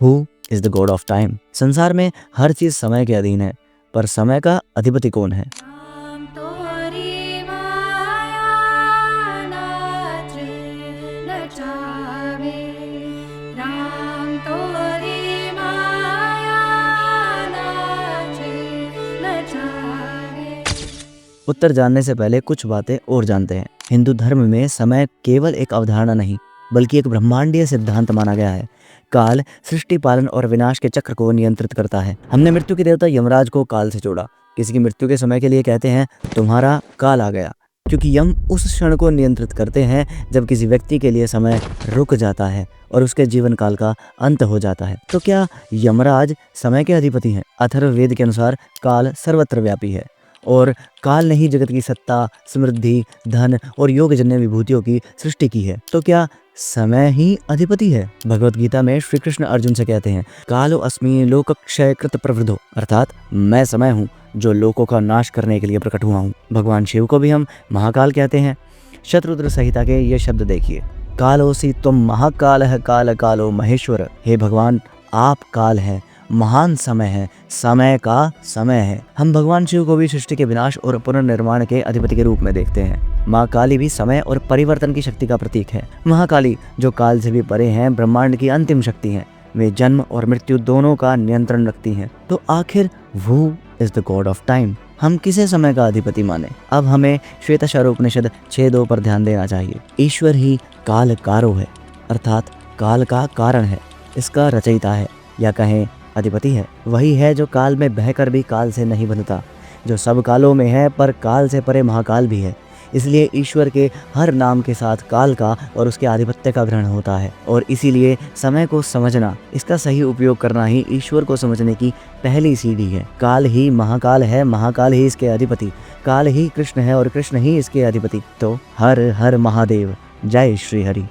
Who is the God of time. संसार में हर चीज समय के अधीन है, पर समय का अधिपति कौन है? राम तोरी माया नाथ नचावे, राम तोरी माया नाथ नचावे। उत्तर जानने से पहले कुछ बातें और जानते हैं। हिंदू धर्म में समय केवल एक अवधारणा नहीं, बल्कि एक ब्रह्मांडीय सिद्धांत माना गया है। काल सृष्टि, पालन और विनाश के चक्र को नियंत्रित करता है। हमने मृत्यु के देवता यमराज को काल से जोड़ा। किसी की मृत्यु के समय के लिए कहते हैं तुम्हारा काल आ गया, क्योंकि यम उस क्षण को नियंत्रित करते हैं जब किसी व्यक्ति के लिए समय रुक जाता है और उसके जीवन काल का अंत हो जाता है। तो क्या यमराज समय के अधिपति हैं? अथर्ववेद के अनुसार काल सर्वत्र व्यापी है और काल ने ही जगत की सत्ता, समृद्धि, धन और योगजन्य विभूतियों की सृष्टि की है। तो क्या समय ही अधिपति है? भगवत गीता में श्री कृष्ण अर्जुन से कहते हैं कालो अस्मि लोकक्षय कृत प्रवृद्धो, अर्थात मैं समय हूँ जो लोकों का नाश करने के लिए प्रकट हुआ हूँ। भगवान शिव को भी हम महाकाल कहते हैं। शतरुद्र संहिता के ये शब्द देखिए, कालोसी तुम महाकाल है, काल कालो महेश्वर। हे भगवान, आप काल है, महान समय है, समय का समय है। हम भगवान शिव को भी सृष्टि के विनाश और पुनर्निर्माण के अधिपति के रूप में देखते हैं। माँ काली भी समय और परिवर्तन की शक्ति का प्रतीक है। महाकाली जो काल से भी परे हैं, ब्रह्मांड की अंतिम शक्ति हैं। वे जन्म और मृत्यु दोनों का नियंत्रण रखती हैं। तो आखिर वो is the God of time. हम किसे समय का अधिपति माने? अब हमें श्वेताश्वर उपनिषद 6:2 पर ध्यान देना चाहिए। ईश्वर ही काल कारो है, अर्थात काल का कारण है, इसका रचयिता है, या कहें अधिपति है। वही है जो काल में बहकर भी काल से नहीं बनता, जो सब कालों में है पर काल से परे महाकाल भी है। इसलिए ईश्वर के हर नाम के साथ काल का और उसके आधिपत्य का ग्रहण होता है। और इसीलिए समय को समझना, इसका सही उपयोग करना ही ईश्वर को समझने की पहली सीढ़ी है। काल ही महाकाल है, महाकाल ही इसके अधिपति, काल ही कृष्ण है और कृष्ण ही इसके अधिपति। तो हर हर महादेव, जय श्री हरि।